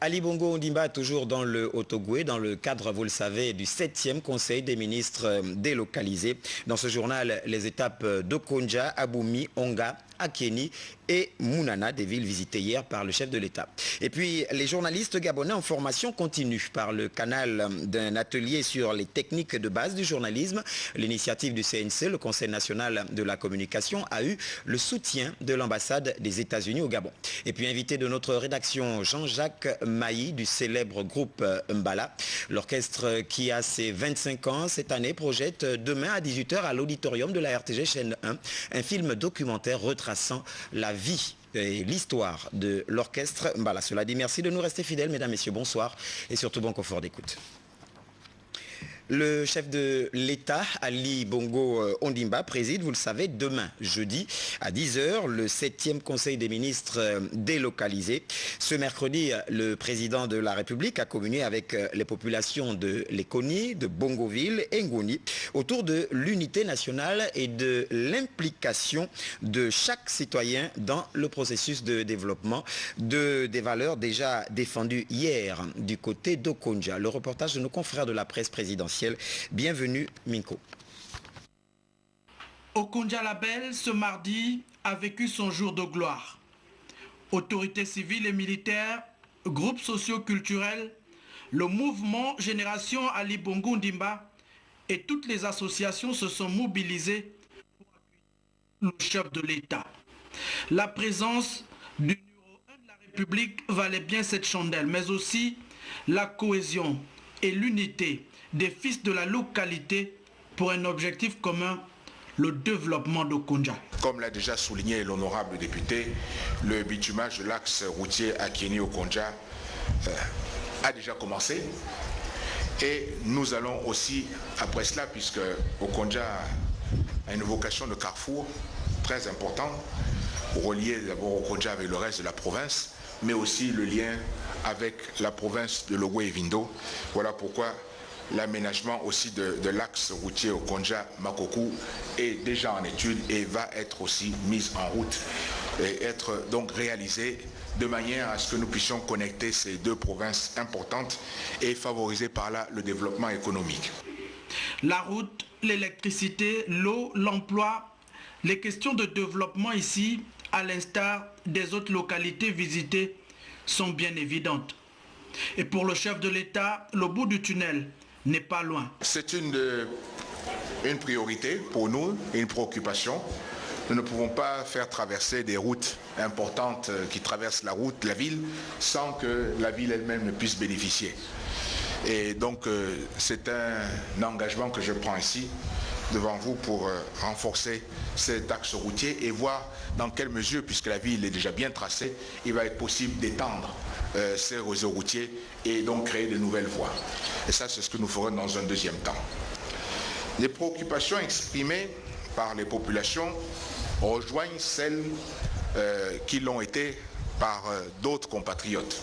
Ali Bongo Ondimba toujours dans le Haut-Ogooué, dans le cadre, vous le savez, du 7e Conseil des ministres délocalisés. Dans ce journal, les étapes d'Okonja, Aboumi, Onga, Akeni et Mounana, des villes visitées hier par le chef de l'État. Et puis, les journalistes gabonais en formation continue par le canal d'un atelier sur les techniques de base du journalisme. L'initiative du CNC, le Conseil national de la communication, a eu le soutien de l'ambassade des États-Unis au Gabon. Et puis, invité de notre rédaction, Jean-Jacques Mailly du célèbre groupe Mbala. L'orchestre qui a ses 25 ans cette année projette demain à 18 h à l'auditorium de la RTG chaîne 1 un film documentaire retraçant la vie et l'histoire de l'orchestre Mbala. Cela dit, merci de nous rester fidèles, mesdames, messieurs, bonsoir et surtout bon confort d'écoute. Le chef de l'État, Ali Bongo Ondimba, préside, vous le savez, demain, jeudi, à 10 h, le 7e Conseil des ministres délocalisé. Ce mercredi, le président de la République a communié avec les populations de Lekoni, de Bongoville et Ngoni autour de l'unité nationale et de l'implication de chaque citoyen dans le processus de développement des valeurs déjà défendues hier du côté d'Okonja. Le reportage de nos confrères de la presse présidentielle. Bienvenue, Minko. Okonja Label, ce mardi, a vécu son jour de gloire. Autorités civiles et militaires, groupes socio-culturels, le mouvement Génération Ali Bongo Ondimba et toutes les associations se sont mobilisées pour accueillir le chef de l'État. La présence du numéro 1 de la République valait bien cette chandelle, mais aussi la cohésion et l'unité des fils de la localité pour un objectif commun, le développement d'Okonja. Comme l'a déjà souligné l'honorable député, le bitumage de l'axe routier Akeni-Okonja a déjà commencé. Et nous allons aussi, après cela, puisque Okonja a une vocation de carrefour très important, relier d'abord Okonja avec le reste de la province, mais aussi le lien avec la province de Logoué et Vindo. Voilà pourquoi l'aménagement aussi de l'axe routier Okonja-Makokou est déjà en étude et va être aussi mis en route et être donc réalisé de manière à ce que nous puissions connecter ces deux provinces importantes et favoriser par là le développement économique. La route, l'électricité, l'eau, l'emploi, les questions de développement ici, à l'instar des autres localités visitées, sont bien évidentes. Et pour le chef de l'État, le bout du tunnel n'est pas loin. C'est une priorité pour nous, une préoccupation. Nous ne pouvons pas faire traverser des routes importantes qui traversent la ville, sans que la ville elle-même ne puisse bénéficier. Et donc c'est un engagement que je prends ici devant vous pour renforcer cet axe routier et voir dans quelle mesure, puisque la ville est déjà bien tracée, il va être possible d'étendre ces réseaux routiers et donc créer de nouvelles voies. Et ça, c'est ce que nous ferons dans un deuxième temps. Les préoccupations exprimées par les populations rejoignent celles qui l'ont été par d'autres compatriotes.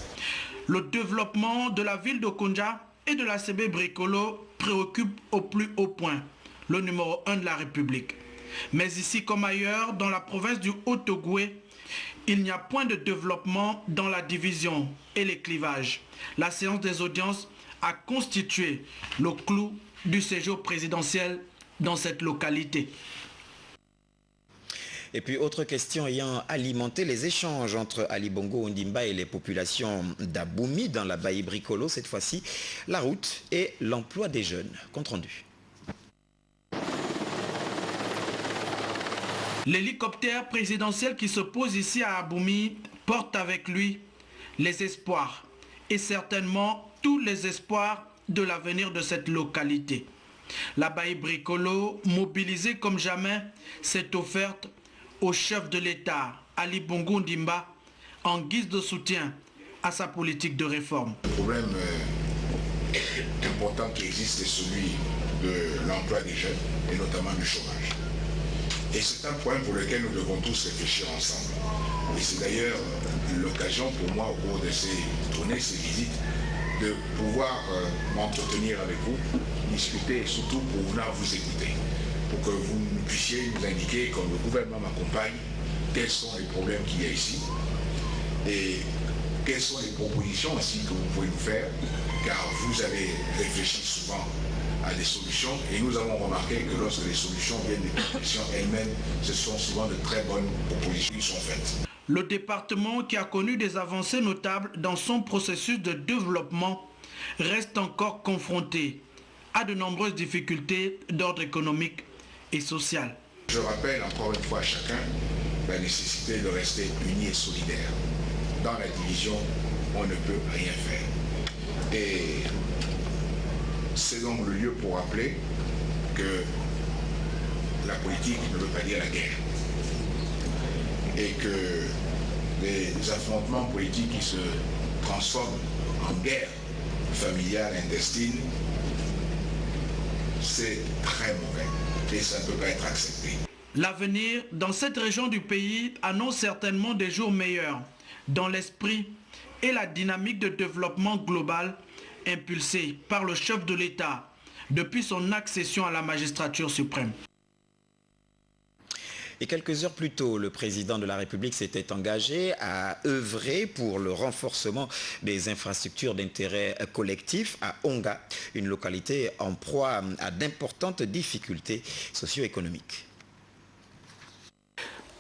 Le développement de la ville d'Okonja et de la CB Bricolo préoccupe au plus haut point le numéro 1 de la République. Mais ici comme ailleurs, dans la province du Haut-Ogooué, il n'y a point de développement dans la division et les clivages. La séance des audiences a constitué le clou du séjour présidentiel dans cette localité. Et puis, autre question ayant alimenté les échanges entre Ali Bongo Ondimba et les populations d'Aboumi dans la Baïe Bricolo, cette fois-ci, la route et l'emploi des jeunes. Compte rendu. L'hélicoptère présidentiel qui se pose ici à Aboumi porte avec lui les espoirs et certainement tous les espoirs de l'avenir de cette localité. La Baïe Bricolo, mobilisée comme jamais, s'est offerte au chef de l'État, Ali Bongo Ondimba, en guise de soutien à sa politique de réforme. Le problème important qui existe est celui de l'emploi des jeunes et notamment du chômage. Et c'est un point pour lequel nous devons tous réfléchir ensemble. Et c'est d'ailleurs l'occasion pour moi, au cours de ces tournées, ces visites, de pouvoir m'entretenir avec vous, discuter et surtout pour venir vous écouter. Pour que vous puissiez nous indiquer, comme le gouvernement m'accompagne, quels sont les problèmes qu'il y a ici et quelles sont les propositions aussi que vous pouvez nous faire, car vous avez réfléchi souvent à des solutions et nous avons remarqué que lorsque les solutions viennent des populations elles-mêmes, ce sont souvent de très bonnes propositions qui sont faites. Le département, qui a connu des avancées notables dans son processus de développement, reste encore confronté à de nombreuses difficultés d'ordre économique et social. Je rappelle encore une fois à chacun la nécessité de rester unis et solidaires. Dans la division, on ne peut rien faire. Et c'est donc le lieu pour rappeler que la politique ne veut pas dire la guerre. Et que les affrontements politiques qui se transforment en guerre familiale, intestine, c'est très mauvais et ça ne peut pas être accepté. L'avenir dans cette région du pays annonce certainement des jours meilleurs dans l'esprit et la dynamique de développement global impulsée par le chef de l'État depuis son accession à la magistrature suprême. Et quelques heures plus tôt, le président de la République s'était engagé à œuvrer pour le renforcement des infrastructures d'intérêt collectif à Onga, une localité en proie à d'importantes difficultés socio-économiques.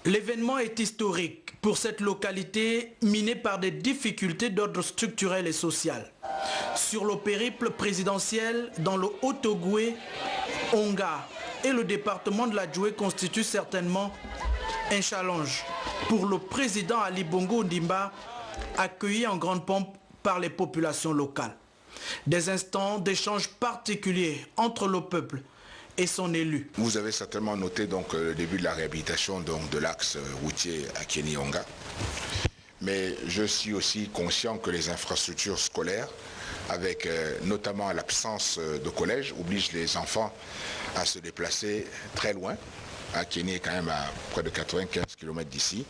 L'événement est historique pour cette localité minée par des difficultés d'ordre structurel et social. Sur le périple présidentiel dans le Haut-Ogooué, Onga et le département de la Djoué constituent certainement un challenge pour le président Ali Bongo Ondimba, accueilli en grande pompe par les populations locales. Des instants d'échange particuliers entre le peuple et son élu. Vous avez certainement noté donc le début de la réhabilitation donc, de l'axe routier Akieni-Onga. Mais je suis aussi conscient que les infrastructures scolaires, avec notamment l'absence de collège, obligent les enfants à se déplacer très loin. Akieni est quand même à près de 95 km d'ici.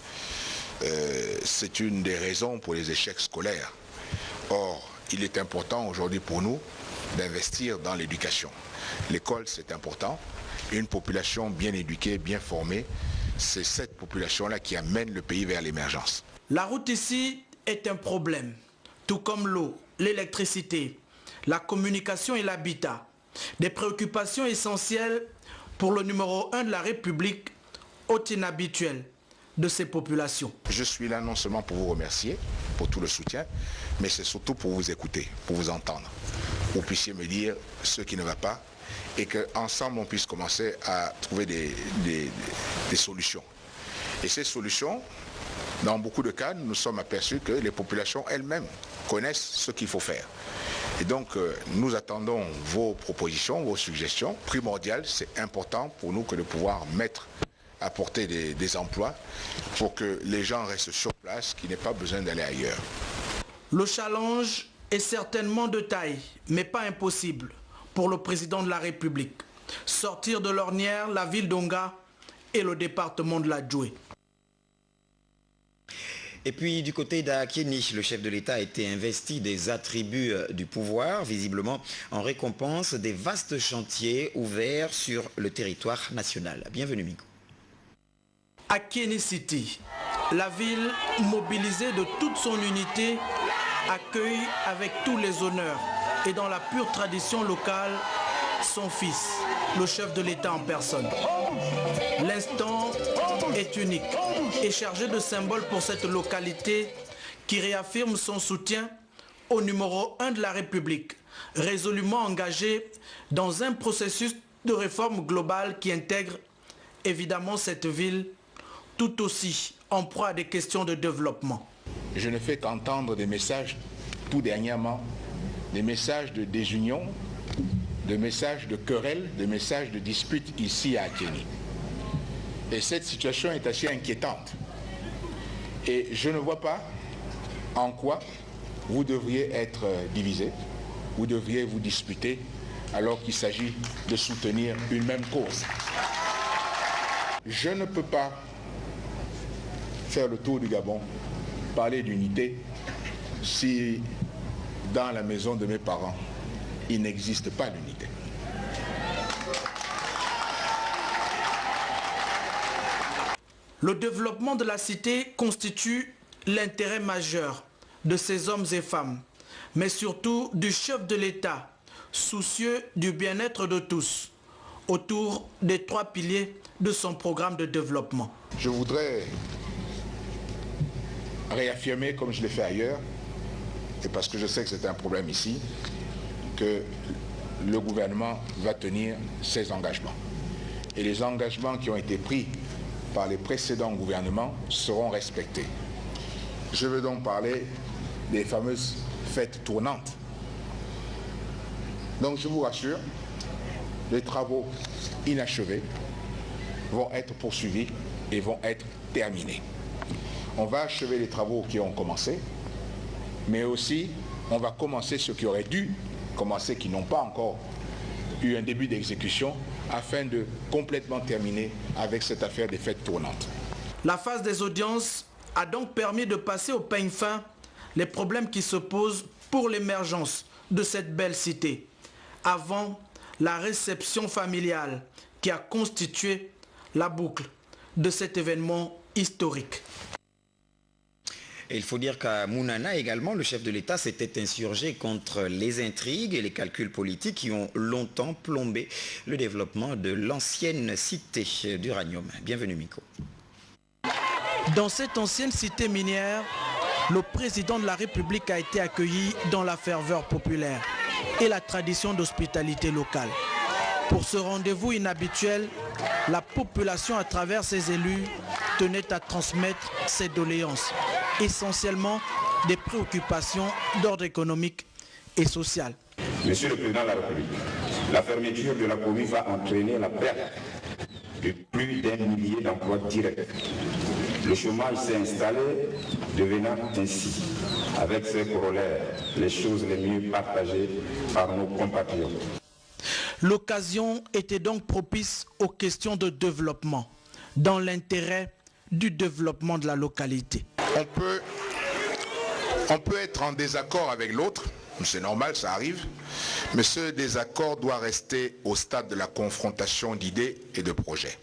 C'est une des raisons pour les échecs scolaires. Or, il est important aujourd'hui pour nous d'investir dans l'éducation. L'école, c'est important. Une population bien éduquée, bien formée, c'est cette population-là qui amène le pays vers l'émergence. La route ici est un problème, tout comme l'eau, l'électricité, la communication et l'habitat. Des préoccupations essentielles pour le numéro 1 de la République, hôte inhabituel de ces populations. Je suis là non seulement pour vous remercier pour tout le soutien, mais c'est surtout pour vous écouter, pour vous entendre. Vous puissiez me dire ce qui ne va pas et qu'ensemble on puisse commencer à trouver des solutions. Et ces solutions, dans beaucoup de cas, nous nous sommes aperçus que les populations elles-mêmes connaissent ce qu'il faut faire. Et donc, nous attendons vos propositions, vos suggestions. Primordial, c'est important pour nous que de pouvoir apporter des emplois pour que les gens restent sur place, qu'il n'ait pas besoin d'aller ailleurs. Le challenge est certainement de taille, mais pas impossible pour le président de la République. Sortir de l'ornière la ville d'Onga et le département de la Djoué. Et puis du côté d'Akieni, le chef de l'État a été investi des attributs du pouvoir, visiblement en récompense des vastes chantiers ouverts sur le territoire national. Bienvenue Migo. Akieni City, la ville mobilisée de toute son unité, accueille avec tous les honneurs et dans la pure tradition locale son fils, le chef de l'État en personne. L'instant est unique et chargé de symboles pour cette localité qui réaffirme son soutien au numéro 1 de la République, résolument engagé dans un processus de réforme globale qui intègre évidemment cette ville tout aussi en proie à des questions de développement. Je ne fais qu'entendre des messages, tout dernièrement, des messages de désunion, des messages de querelles, des messages de disputes ici à Akieni. Et cette situation est assez inquiétante. Et je ne vois pas en quoi vous devriez être divisés, vous devriez vous disputer alors qu'il s'agit de soutenir une même cause. Je ne peux pas faire le tour du Gabon, parler d'unité, si dans la maison de mes parents, il n'existe pas d'unité. Le développement de la cité constitue l'intérêt majeur de ces hommes et femmes, mais surtout du chef de l'État, soucieux du bien-être de tous, autour des 3 piliers de son programme de développement. Je voudrais réaffirmer, comme je l'ai fait ailleurs, et parce que je sais que c'est un problème ici, que le gouvernement va tenir ses engagements. Et les engagements qui ont été pris par les précédents gouvernements seront respectés. Je veux donc parler des fameuses fêtes tournantes. Donc je vous rassure, les travaux inachevés vont être poursuivis et vont être terminés. On va achever les travaux qui ont commencé, mais aussi on va commencer ceux qui auraient dû commencer, qui n'ont pas encore eu un début d'exécution, afin de complètement terminer avec cette affaire des fêtes tournantes. La phase des audiences a donc permis de passer au peigne fin les problèmes qui se posent pour l'émergence de cette belle cité, avant la réception familiale qui a constitué la boucle de cet événement historique. Et il faut dire qu'à Mounana également, le chef de l'État s'était insurgé contre les intrigues et les calculs politiques qui ont longtemps plombé le développement de l'ancienne cité d'uranium. Bienvenue Miko. Dans cette ancienne cité minière, le président de la République a été accueilli dans la ferveur populaire et la tradition d'hospitalité locale. Pour ce rendez-vous inhabituel, la population à travers ses élus tenait à transmettre ses doléances, essentiellement des préoccupations d'ordre économique et social. Monsieur le Président de la République, la fermeture de la commune va entraîner la perte de plus d'1 millier d'emplois directs. Le chômage s'est installé, devenant ainsi, avec ses corollaires, les choses les mieux partagées par nos compatriotes. L'occasion était donc propice aux questions de développement, dans l'intérêt du développement de la localité. On peut être en désaccord avec l'autre, c'est normal, ça arrive, mais ce désaccord doit rester au stade de la confrontation d'idées et de projets.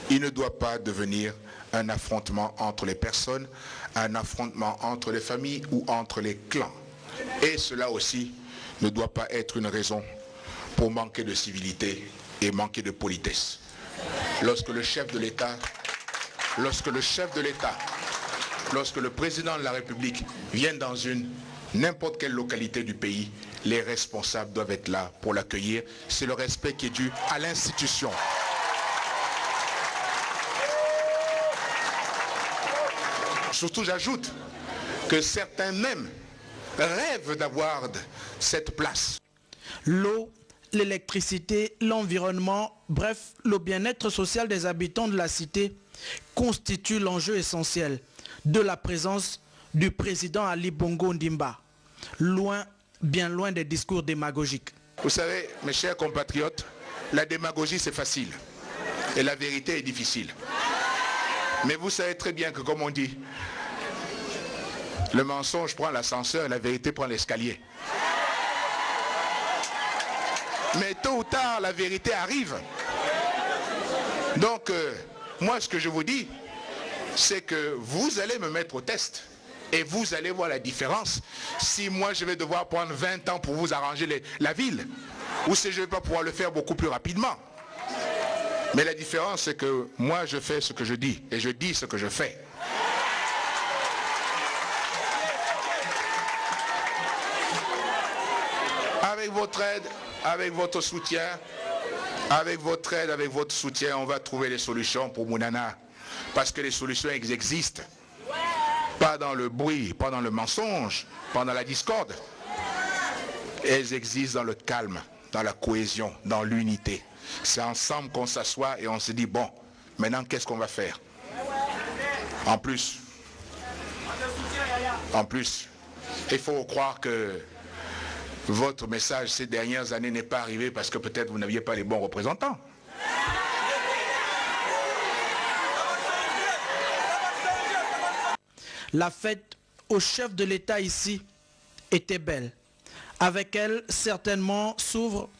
Il ne doit pas devenir un affrontement entre les personnes, un affrontement entre les familles ou entre les clans. Et cela aussi ne doit pas être une raison pour manquer de civilité et manquer de politesse. Lorsque le président de la République vient dans n'importe quelle localité du pays, les responsables doivent être là pour l'accueillir. C'est le respect qui est dû à l'institution. Surtout, j'ajoute que certains même rêvent d'avoir cette place. L'eau, l'électricité, l'environnement, bref, le bien-être social des habitants de la cité constitue l'enjeu essentiel de la présence du président Ali Bongo Ondimba, loin, bien loin des discours démagogiques. Vous savez, mes chers compatriotes, la démagogie c'est facile et la vérité est difficile. Mais vous savez très bien que, comme on dit, le mensonge prend l'ascenseur et la vérité prend l'escalier. Mais tôt ou tard, la vérité arrive. Donc, moi, ce que je vous dis, c'est que vous allez me mettre au test. Et vous allez voir la différence. Si moi, je vais devoir prendre 20 ans pour vous arranger la ville, ou si je ne vais pas pouvoir le faire beaucoup plus rapidement. Mais la différence, c'est que moi, je fais ce que je dis, et je dis ce que je fais. Avec votre aide, avec votre soutien, on va trouver les solutions pour Mounana. Parce que les solutions existent. Pas dans le bruit, pas dans le mensonge, pas dans la discorde. Elles existent dans le calme, dans la cohésion, dans l'unité. C'est ensemble qu'on s'assoit et on se dit, bon, maintenant qu'est-ce qu'on va faire? En plus, il faut croire que votre message ces dernières années n'est pas arrivé parce que peut-être vous n'aviez pas les bons représentants. La fête au chef de l'État ici était belle. Avec elle, certainement, s'ouvre